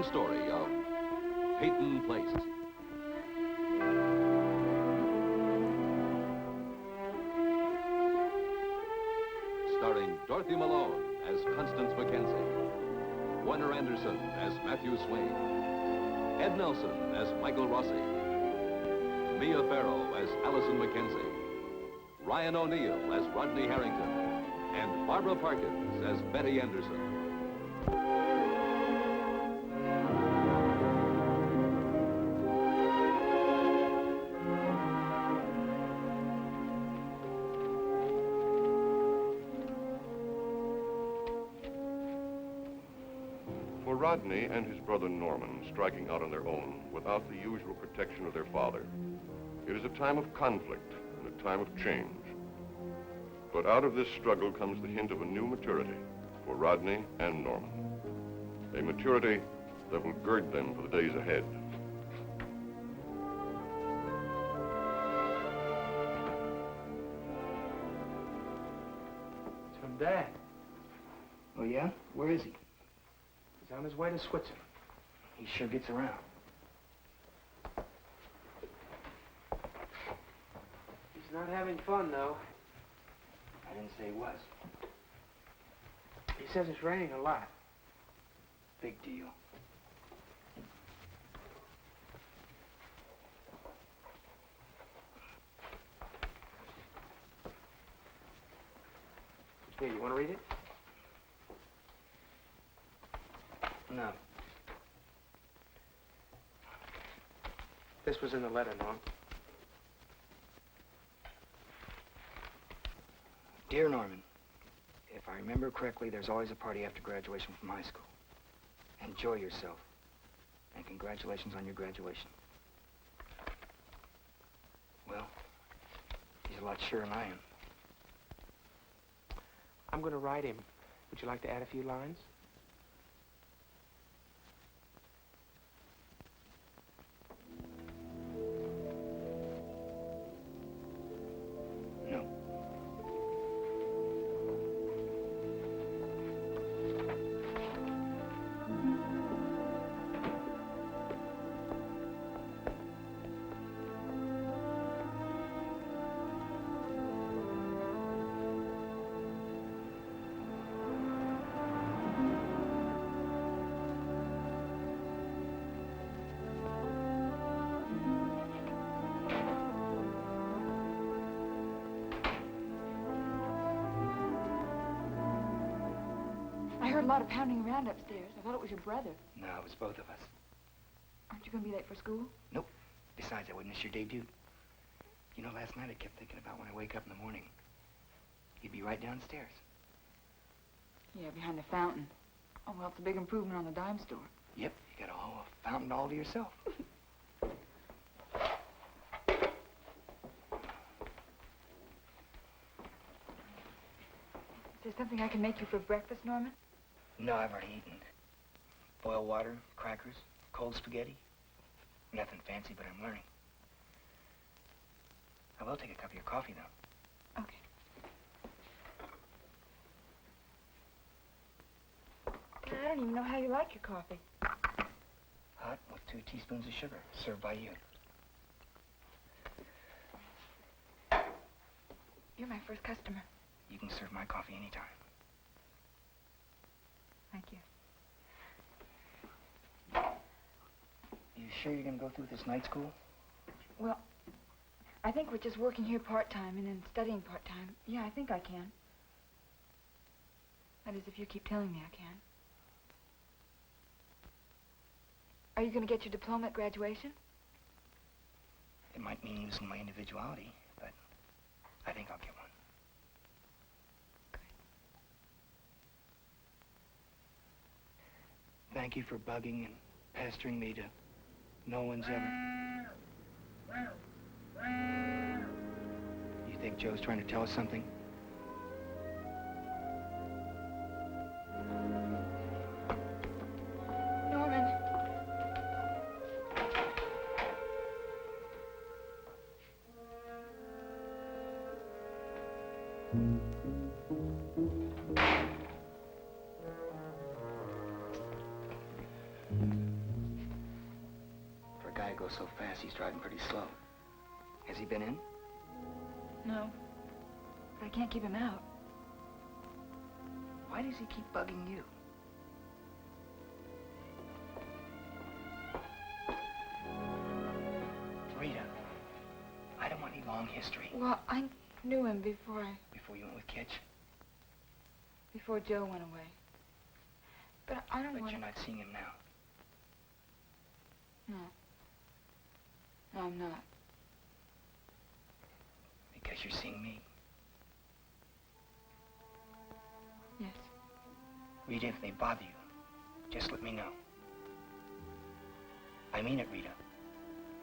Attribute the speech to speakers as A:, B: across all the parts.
A: story of Peyton Place. Starring Dorothy Malone as Constance Mackenzie, Warner Anderson as Matthew Swain, Ed Nelson as Michael Rossi, Mia Farrow as Allison Mackenzie, Ryan O'Neill as Rodney Harrington, and Barbara Parkins as Betty Anderson.
B: For Rodney and his brother Norman striking out on their own without the usual protection of their father, it is a time of conflict and a time of change. But out of this struggle comes the hint of a new maturity for Rodney and Norman. A maturity that will gird them for the days ahead.
C: It's from Dad.
D: Oh, yeah? Where is he?
C: He's on his way to Switzerland.
D: He sure gets around.
C: He's not having fun, though.
D: I didn't say he was.
C: He says it's raining a lot.
D: Big deal.
C: Here, you want to read it?
D: No.
C: This was in the letter, Norm.
D: Dear Norman, if I remember correctly, there's always a party after graduation from high school. Enjoy yourself. And congratulations on your graduation. Well, he's a lot surer than I am.
C: I'm going to write him. Would you like to add a few lines?
D: No.
E: I heard a lot of pounding around upstairs. I thought it was your brother.
D: No, it was both of us.
E: Aren't you going to be late for school?
D: Nope. Besides, I wouldn't miss your debut. You know, last night I kept thinking about when I wake up in the morning. You'd be right downstairs.
E: Yeah, behind the fountain. Oh, well, it's a big improvement on the dime store.
D: Yep, you got a whole fountain all to yourself.
E: Is there something I can make you for breakfast, Norman?
D: No, I've already eaten. Boiled water, crackers, cold spaghetti. Nothing fancy, but I'm learning. I will take a cup of your coffee, though.
E: Okay. God, I don't even know how you like your coffee.
D: Hot with 2 teaspoons of sugar, served by you.
E: You're my first customer.
D: You can serve my coffee anytime.
E: Thank you.
D: You sure you're going to go through this night school?
E: Well, I think we're just working here part-time and then studying part-time. Yeah, I think I can. That is, if you keep telling me I can. Are you going to get your diploma at graduation?
D: It might mean losing my individuality, but I think I'll get one. Thank you for bugging and pestering me to no one's ever. You think Joe's trying to tell us something?
E: Norman.
D: goes so fast, he's driving pretty slow. Has he been in?
E: No. But I can't keep him out.
D: Why does he keep bugging you? Rita, I don't want any long history.
E: Well, I knew him before
D: Before you went with Kitch?
E: before Joe went away. But I don't
D: But
E: want
D: you're not seeing him now.
E: No. No, I'm not.
D: Because you're seeing me.
E: Yes.
D: Rita, if they bother you, just let me know. I mean it, Rita.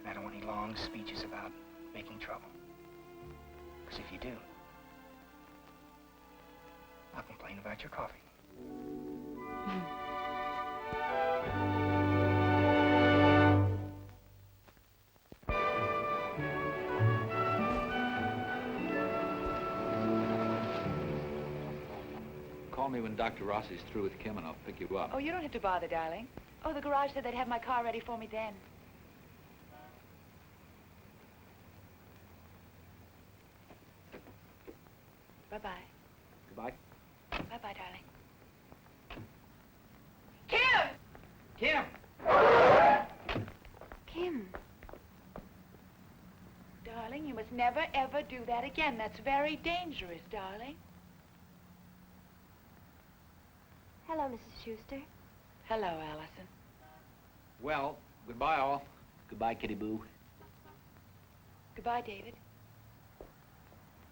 D: And I don't want any long speeches about making trouble. Because if you do, I'll complain about your coffee.
F: Call me when Dr. Rossi's through with Kim and I'll pick you up.
G: Oh, you don't have to bother, darling. Oh, the garage said they'd have my car ready for me then. Bye-bye.
F: Goodbye.
G: Bye-bye, darling. Kim!
D: Kim!
G: Kim. Darling, you must never, ever do that again. That's very dangerous, darling.
H: Hello, Mrs. Schuster.
G: Hello, Allison.
F: Well, goodbye all. Goodbye, Kitty Boo.
G: Goodbye, David.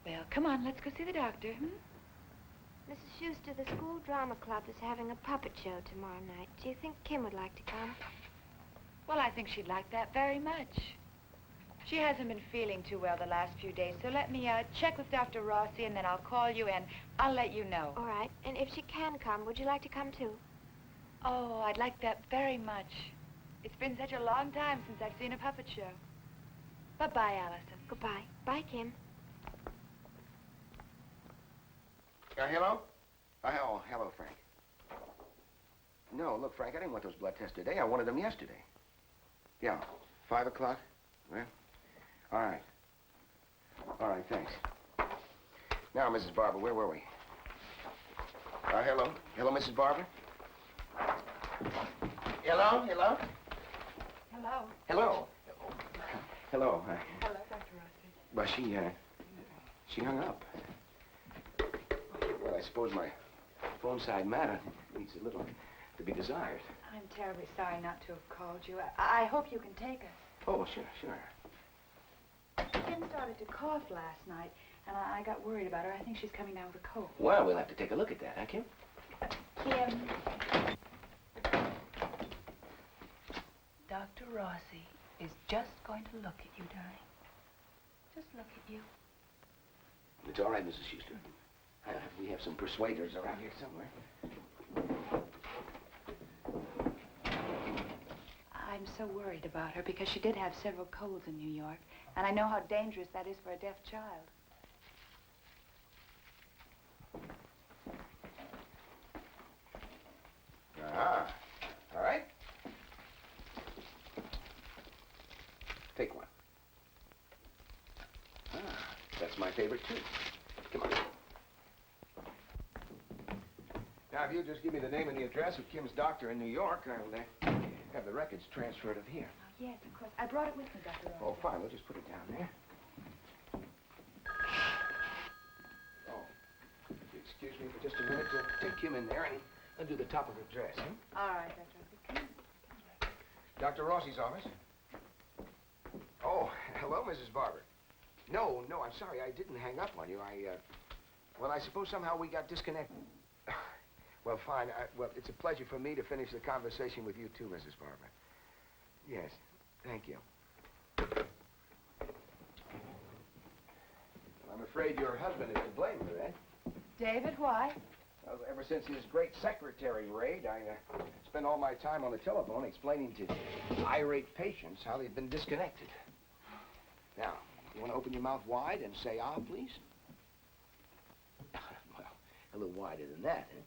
G: Well, come on, let's go see the doctor,
H: Mrs. Schuster, the school drama club is having a puppet show tomorrow night. Do you think Kim would like to come?
G: Well, I think she'd like that very much. She hasn't been feeling too well the last few days, so let me check with Dr. Rossi, and then I'll call you, and I'll let you know.
H: All right. And if she can come, would you like to come too?
G: Oh, I'd like that very much. It's been such a long time since I've seen a puppet show. Bye-bye, Allison.
H: Goodbye. Bye, Kim.
I: Hello? Hello, Frank. No, look, Frank, I didn't want those blood tests today. I wanted them yesterday. Yeah, 5 o'clock? Well, all right. All right, thanks. Now, Mrs. Barber, where were we? Hello? Hello, Mrs. Barber? Hello? Hello?
G: Hello.
I: Hello? Hello.
G: Hello, Dr. Rossi.
I: Well, she hung up. Well, I suppose my phone side matter needs a little to be desired.
G: I'm terribly sorry not to have called you. I hope you can take us.
I: Oh, sure.
G: Kim started to cough last night, and I got worried about her. I think she's coming down with a cold.
I: Well, we'll have to take a look at that, huh, Kim?
G: Kim. Dr. Rossi is just going to look at you, darling. Just look at you.
I: It's all right, Mrs. Schuster. We have some persuaders around here somewhere.
G: I'm so worried about her because she did have several colds in New York, and I know how dangerous that is for a deaf child.
I: All right. Take one. That's my favorite, too. Come on. Now, if you'll just give me the name and the address of Kim's doctor in New York, I'll have the records transferred of here.
G: Oh, yes, of course. I brought it with me, Dr. Rossi.
I: Oh, fine. We'll just put it down there. Oh, if you excuse me for just a minute to take Kim in there and undo the top of her dress, huh?
G: All right, Dr. Rossi. Come on.
I: Dr. Rossi's office. Oh, hello, Mrs. Barber. No, I'm sorry. I didn't hang up on you. Well, I suppose somehow we got disconnected. Well, fine. Well, it's a pleasure for me to finish the conversation with you, too, Mrs. Barber. Yes, thank you. Well, I'm afraid your husband is to blame for that.
G: David, why?
I: Well, ever since his great secretary raid, I spent all my time on the telephone explaining to irate patients how they've been disconnected. Now, you want to open your mouth wide and say, ah, please? Well, a little wider than that, huh?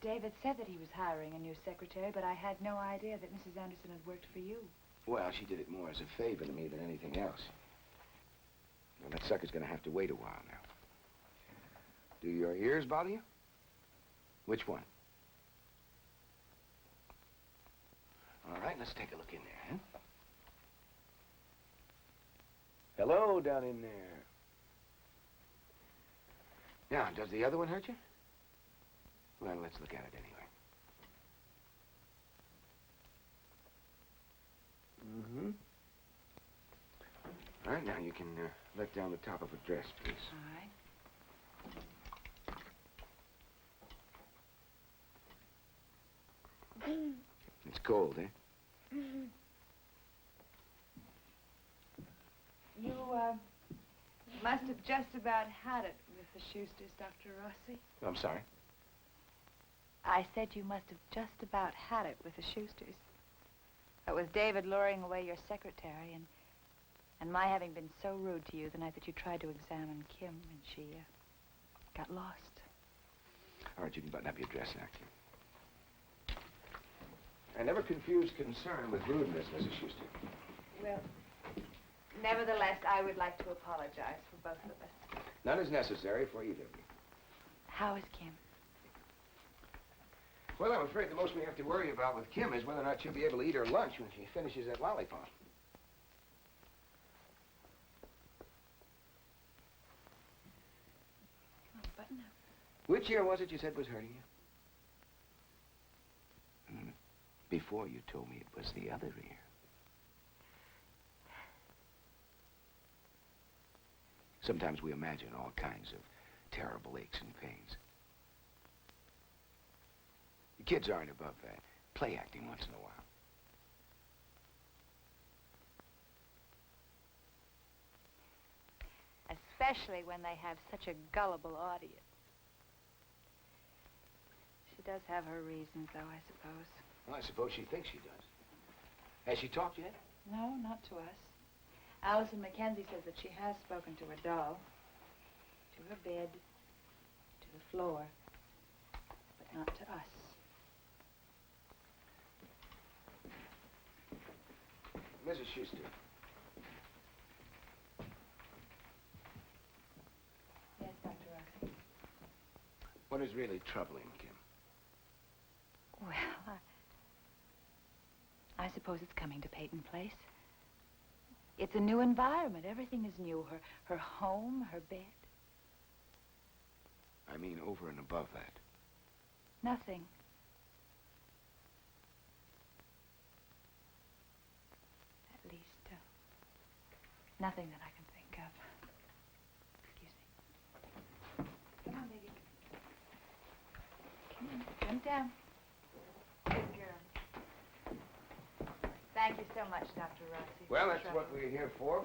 G: David said that he was hiring a new secretary, but I had no idea that Mrs. Anderson had worked for you.
I: Well, she did it more as a favor to me than anything else. Well, that sucker's gonna have to wait a while now. Do your ears bother you? Which one? All right, let's take a look in there, huh? Hello, down in there. Now, does the other one hurt you? Well, let's look at it anyway. Mm-hmm. All right, now you can let down the top of a dress, please.
G: All right.
I: It's cold, eh?
G: You, must have just about had it with the Schusters, Dr. Rossi.
I: I'm sorry.
G: I said you must have just about had it with the Schusters. It was David luring away your secretary and my having been so rude to you the night that you tried to examine Kim and she, got lost.
I: All right, you can button up your dress now, Kim. I never confused concern with rudeness, Mrs. Schuster.
G: Well, nevertheless, I would like to apologize for both of us.
I: None is necessary for either of you.
G: How is Kim?
I: Well, I'm afraid the most we have to worry about with Kim is whether or not she'll be able to eat her lunch when she finishes that lollipop.
G: Oh, button up.
I: Which ear was it you said was hurting you? Before you told me it was the other ear. Sometimes we imagine all kinds of terrible aches and pains. The kids aren't above that. Play acting once in a while.
G: Especially when they have such a gullible audience. She does have her reasons, though, I suppose.
I: Well, I suppose she thinks she does. Has she talked yet?
G: No, not to us. Allison Mackenzie says that she has spoken to her doll, to her bed, to the floor, but not to us.
I: Mrs. Schuster.
G: Yes, Dr. Rossi.
I: What is really troubling Kim?
G: Well, I suppose it's coming to Peyton Place. It's a new environment. Everything is new. Her home, her bed.
I: I mean, over and above that.
G: Nothing. At least, nothing that I can think of. Excuse me. Come on, baby. Come on, jump down. Good girl. Thank you so much, Dr. Rossi.
I: Well, that's what we're here for.